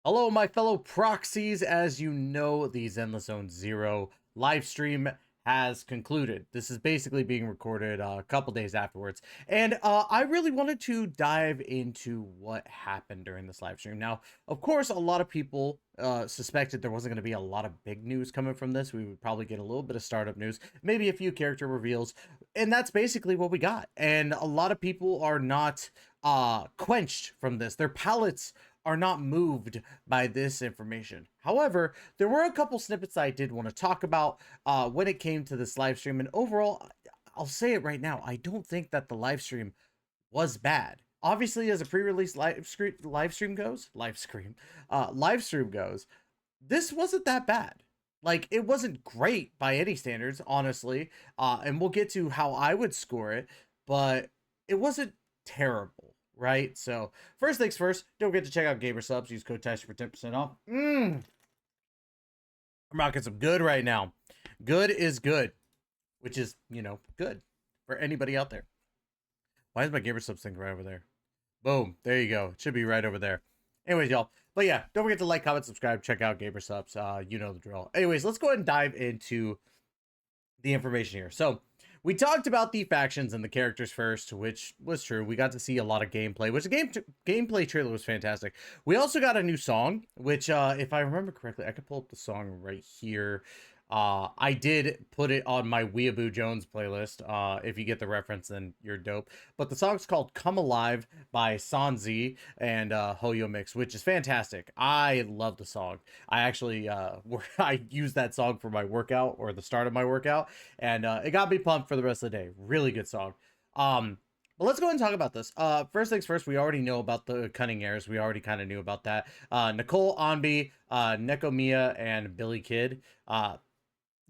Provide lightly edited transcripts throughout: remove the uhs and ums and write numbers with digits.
Hello, my fellow proxies. As you know, the Zenless Zone Zero live stream has concluded. This is basically being recorded a couple days afterwards. And I really wanted to dive into what happened during this live stream. Now, of course, a lot of people suspected there wasn't going to be a lot of big news coming from this. We would probably get a little bit of startup news, maybe a few character reveals. And that's basically what we got. And a lot of people are not quenched from this. Their palates are not moved by this information. However, there were a couple snippets I did want to talk about when it came to this live stream. And overall, I'll say it right now, I don't think that the live stream was bad. Obviously, as a pre-release live stream goes, this wasn't that bad. Like, it wasn't great by any standards, honestly. And we'll get to how I would score it, but it wasn't terrible, right? So, first things first, don't forget to check out Gamer Subs. Use code TASH for 10% off. I'm rocking some good right now. Good is good, which is, good for anybody out there. Why is my Gamer Subs thing right over there? Boom. There you go. It should be right over there. Anyways, y'all. But yeah, don't forget to like, comment, subscribe, check out Gamer Subs. You know the drill. Anyways, let's go ahead and dive into the information here. So, we talked about the factions and the characters first, which was true. We got to see a lot of gameplay, which the gameplay trailer was fantastic. We also got a new song, which, if I remember correctly, I could pull up the song right here. I did put it on my Weeaboo Jones playlist. If you get the reference, then you're dope. But the song's called Come Alive by Sanzi and Hoyo Mix, which is fantastic. I love the song. I actually I used that song for my workout, or the start of my workout, and it got me pumped for the rest of the day. Really good song. But let's go ahead and talk about this. First things first, we already know about the Cunning Heirs. We already kind of knew about that. Nicole, Anby, Nekomiya, and Billy Kid.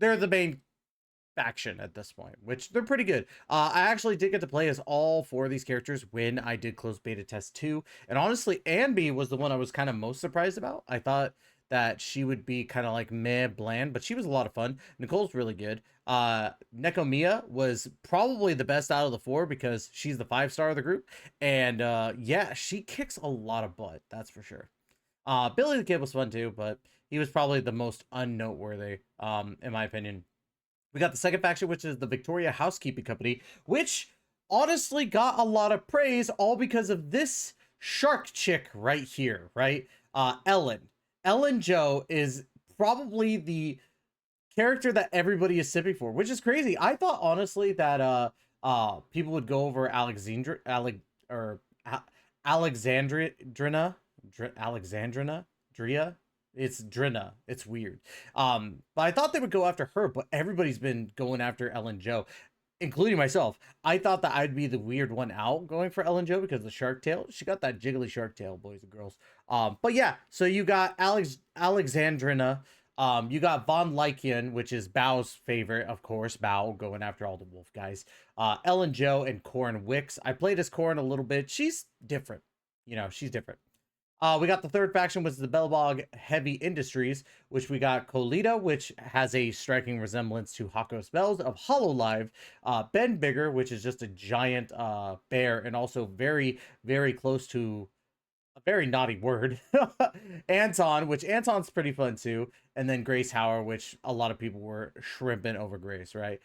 They're the main faction at this point, which they're pretty good. I actually did get to play as all four of these characters when I did close beta test 2. And honestly, Anby was the one I was kind of most surprised about. I thought that she would be kind of like meh bland, but she was a lot of fun. Nicole's really good. Nekomiya was probably the best out of the four because she's the 5-star of the group. And yeah, she kicks a lot of butt, that's for sure. Billy the Kid was fun too, but he was probably the most unnoteworthy, in my opinion. We got the second faction, which is the Victoria Housekeeping Company, which honestly got a lot of praise, all because of this shark chick right here, right? Ellen. Ellen Joe is probably the character that everybody is sipping for, which is crazy. I thought honestly that people would go over Alexandrina, Dria. It's Drina. It's weird. But I thought they would go after her, but everybody's been going after Ellen Joe, including myself. I thought that I'd be the weird one out going for Ellen Joe because of the shark tail. She got that jiggly shark tail, boys and girls. But yeah, so you got Alexandrina. You got Von Lycaon, which is Bao's favorite, of course. Bao going after all the wolf guys. Ellen Joe and Corin Wickes. I played as Corin a little bit. She's different. She's different. We got the third faction, was the Belobog Heavy Industries, which we got Koleda, which has a striking resemblance to Hako's Bells of Hololive. Ben Bigger, which is just a giant bear, and also very, very close to a very naughty word. Anton, which Anton's pretty fun too. And then Grace Hauer, which a lot of people were shrimping over Grace, right?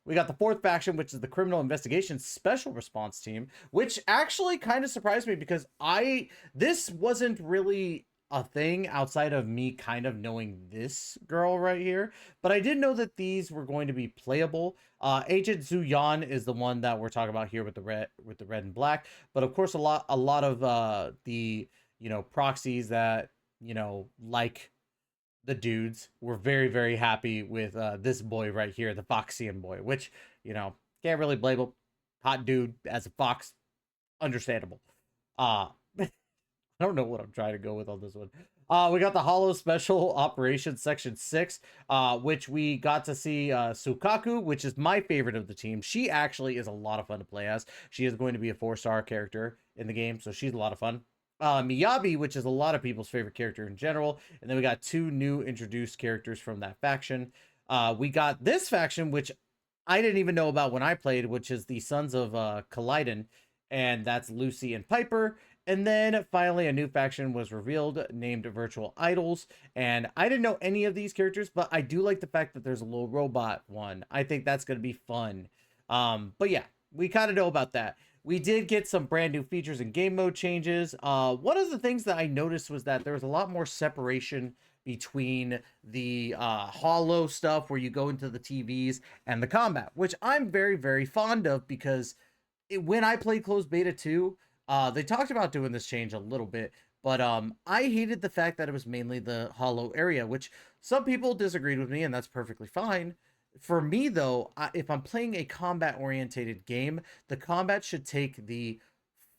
We got the fourth faction, which is the Criminal Investigation Special Response Team, which actually kind of surprised me because this wasn't really a thing outside of me kind of knowing this girl right here, but I did know that these were going to be playable. Agent Zuyan is the one that we're talking about here with the red and black, but of course a lot of the proxies that like the dudes were very, very happy with this boy right here, the Foxian boy, which, can't really blame him. Hot dude as a fox, understandable. I don't know what I'm trying to go with on this one. We got the Hollow Special Operations Section 6, which we got to see Soukaku, which is my favorite of the team. She actually is a lot of fun to play as. She is going to be a 4-star character in the game, so she's a lot of fun. Miyabi, which is a lot of people's favorite character in general. And then we got 2 new introduced characters from that faction. We got this faction, which I didn't even know about when I played, which is the Sons of Kaliden. And that's Lucy and Piper. And then finally, a new faction was revealed named Virtual Idols. And I didn't know any of these characters, but I do like the fact that there's a little robot one. I think that's going to be fun. But yeah, we kind of know about that. We did get some brand new features and game mode changes. One of the things that I noticed was that there was a lot more separation between the hollow stuff where you go into the TVs and the combat, which I'm very, very fond of because when I played closed beta 2, they talked about doing this change a little bit, but I hated the fact that it was mainly the hollow area, which some people disagreed with me, and that's perfectly fine. For me, though, if I'm playing a combat-oriented game, the combat should take the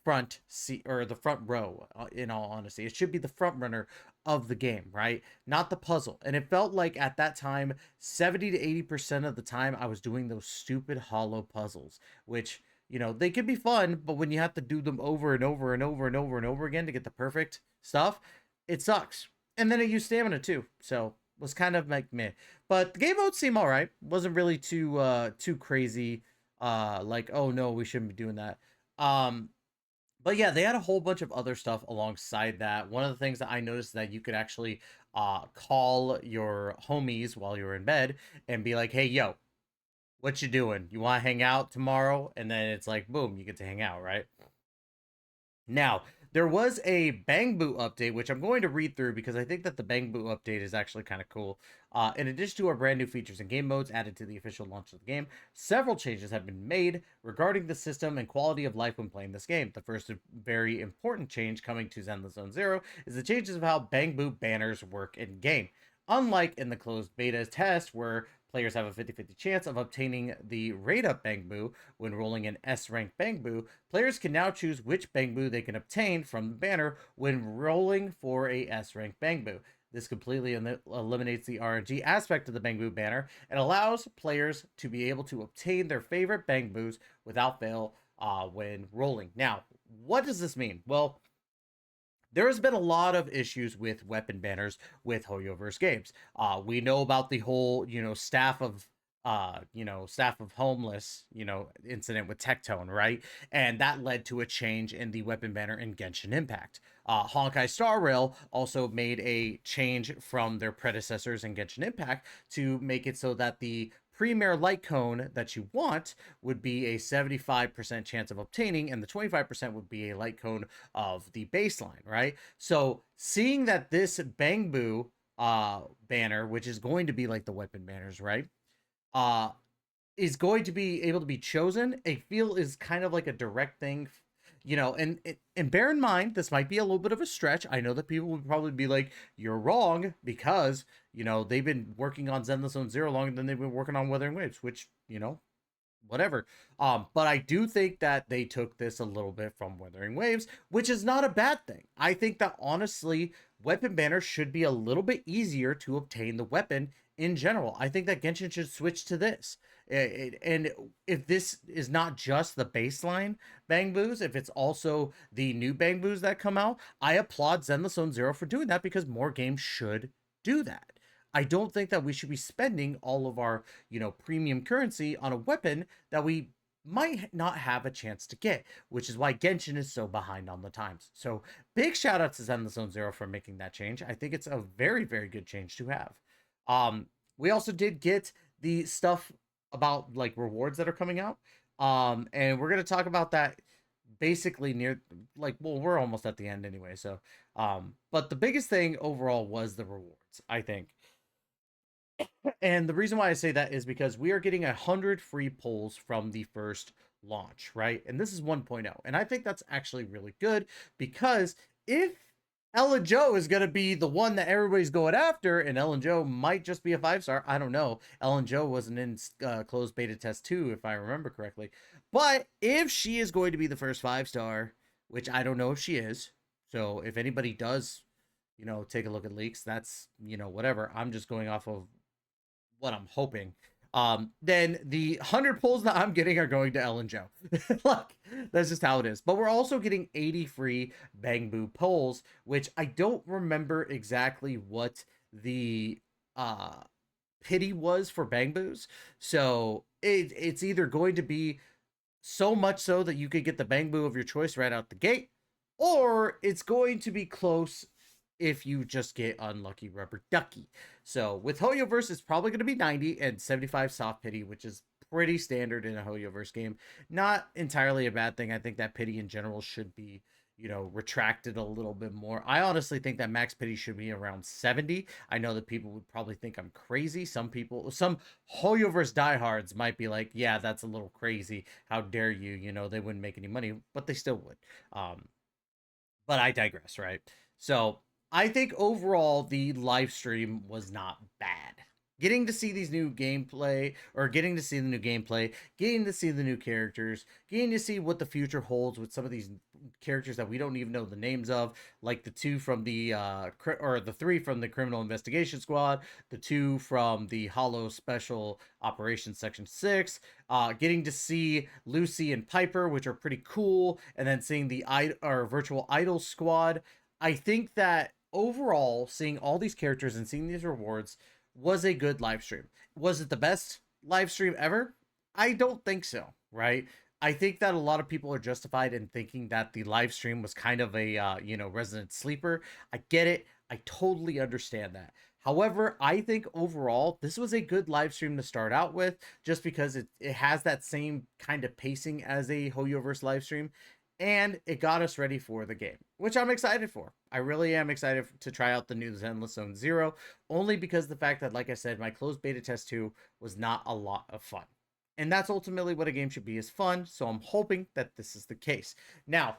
front seat or the front row. In all honesty, it should be the front runner of the game, right? Not the puzzle. And it felt like at that time, 70 to 80% of the time, I was doing those stupid hollow puzzles, which they can be fun, but when you have to do them over and over and over and over and over again to get the perfect stuff, it sucks. And then it used stamina too, so was kind of like meh. But the game modes seem all right. Wasn't really too crazy. Like, oh no, we shouldn't be doing that. But yeah, they had a whole bunch of other stuff alongside that. One of the things that I noticed that you could actually call your homies while you're in bed and be like, hey, yo, what you doing? You want to hang out tomorrow? And then it's like, boom, you get to hang out, right? Now, there was a Bang Boo update, which I'm going to read through because I think that the Bang Boo update is actually kind of cool. In addition to our brand new features and game modes added to the official launch of the game, several changes have been made regarding the system and quality of life when playing this game. The first very important change coming to Zenless Zone Zero is the changes of how Bang Boo banners work in game. Unlike in the closed beta test, where players have a 50-50 chance of obtaining the rate up Bang Boo when rolling an S rank Bang Boo, players can now choose which Bang Boo they can obtain from the banner when rolling for a S rank Bang Boo. This completely eliminates the RNG aspect of the Bang Boo banner and allows players to be able to obtain their favorite Bang Boos without fail when rolling. Now, what does this mean? Well, there has been a lot of issues with weapon banners with Hoyoverse games. We know about the whole, staff of homeless, incident with Tectone, right? And that led to a change in the weapon banner in Genshin Impact. Honkai Star Rail also made a change from their predecessors in Genshin Impact to make it so that the premier Lycaon that you want would be a 75% chance of obtaining, and the 25% would be a Lycaon of the baseline, right? So seeing that this Bang Boo banner, which is going to be like the weapon banners, right? Is going to be able to be chosen, I feel is kind of like a direct thing, and bear in mind, this might be a little bit of a stretch. I know that people would probably be like, you're wrong, because, they've been working on Zenless Zone Zero longer than they've been working on Wuthering Waves, which, whatever. But I do think that they took this a little bit from Wuthering Waves, which is not a bad thing. I think that honestly, weapon banners should be a little bit easier to obtain the weapon in general. I think that Genshin should switch to this. And if this is not just the baseline Bang Boos, if it's also the new Bang Boos that come out, I applaud Zenless Zone Zero for doing that because more games should do that. I don't think that we should be spending all of our, premium currency on a weapon that we might not have a chance to get, which is why Genshin is so behind on the times. So big shout out to Zenless Zone Zero for making that change. I think it's a very, very good change to have. We also did get the stuff about like rewards that are coming out. And we're gonna talk about that basically near we're almost at the end anyway. So but the biggest thing overall was the rewards, I think. And the reason why I say that is because we are getting 100 free polls from the first launch, right? And this is 1.0. And I think that's actually really good because if Ellen Joe is going to be the one that everybody's going after, and Ellen Joe might just be a 5-star. I don't know. Ellen Joe wasn't in closed beta test 2, if I remember correctly. But if she is going to be the first 5-star, which I don't know if she is, so if anybody does, take a look at leaks, that's, whatever. I'm just going off of what I'm hoping. Then the 100 pulls that I'm getting are going to Ellen Joe. Like, that's just how it is. But we're also getting 80 free Bang Boo polls, which I don't remember exactly what the pity was for Bang Boos. So it's either going to be so much so that you could get the Bang Boo of your choice right out the gate, or it's going to be close if you just get unlucky rubber ducky. So with Hoyoverse, it's probably going to be 90 and 75 soft pity, which is pretty standard in a Hoyoverse game. Not entirely a bad thing. I think that pity in general should be, retracted a little bit more. I honestly think that max pity should be around 70. I know that people would probably think I'm crazy. Some Hoyoverse diehards might be like, yeah, that's a little crazy. How dare you? They wouldn't make any money, but they still would. But I digress, right? So I think overall the live stream was not bad. Getting to see these new gameplay, or getting to see the new gameplay, getting to see the new characters, getting to see what the future holds with some of these characters that we don't even know the names of, like the two from the three from the Criminal Investigation Squad, the two from the Hollow Special Operations Section 6, getting to see Lucy and Piper, which are pretty cool, and then seeing the Virtual Idol Squad. I think that overall, seeing all these characters and seeing these rewards was a good live stream. Was it the best live stream ever? I don't think so, right? I think that a lot of people are justified in thinking that the live stream was kind of a resident sleeper. I get it. I totally understand that. However, I think overall this was a good live stream to start out with, just because it has that same kind of pacing as a Hoyoverse live stream, and it got us ready for the game, which I'm excited for. I really am excited to try out the new Zenless Zone Zero, only because the fact that, like I said, my closed beta test 2 was not a lot of fun. And that's ultimately what a game should be, is fun, so I'm hoping that this is the case. Now,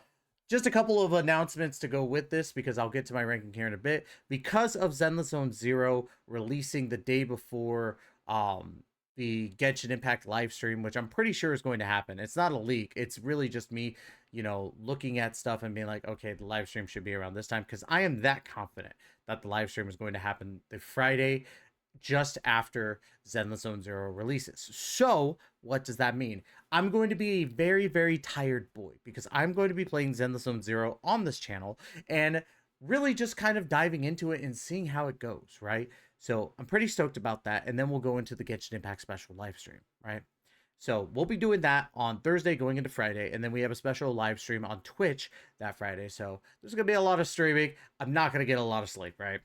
just a couple of announcements to go with this, because I'll get to my ranking here in a bit. Because of Zenless Zone Zero releasing the day before the Genshin Impact live stream, which I'm pretty sure is going to happen. It's not a leak. It's really just me, looking at stuff and being like, okay, the live stream should be around this time, because I am that confident that the live stream is going to happen the Friday just after Zenless Zone Zero releases. So what does that mean? I'm going to be a very, very tired boy, because I'm going to be playing Zenless Zone Zero on this channel and really just kind of diving into it and seeing how it goes, right? So I'm pretty stoked about that. And then we'll go into the Genshin Impact special live stream, right? So we'll be doing that on Thursday going into Friday. And then we have a special live stream on Twitch that Friday. So there's going to be a lot of streaming. I'm not going to get a lot of sleep, right?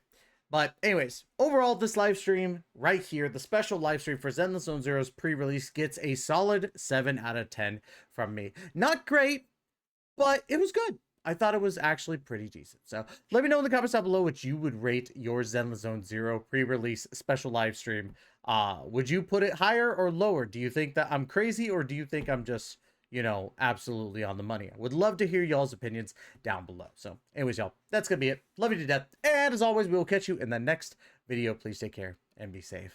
But anyways, overall, this live stream right here, the special live stream for Zenless Zone Zero's pre-release, gets a solid 7 out of 10 from me. Not great, but it was good. I thought it was actually pretty decent. So let me know in the comments down below what you would rate your Zenless Zone Zero pre-release special live stream. Would you put it higher or lower? Do you think that I'm crazy, or do you think I'm just, absolutely on the money? I would love to hear y'all's opinions down below. So anyways, y'all, that's going to be it. Love you to death. And as always, we will catch you in the next video. Please take care and be safe.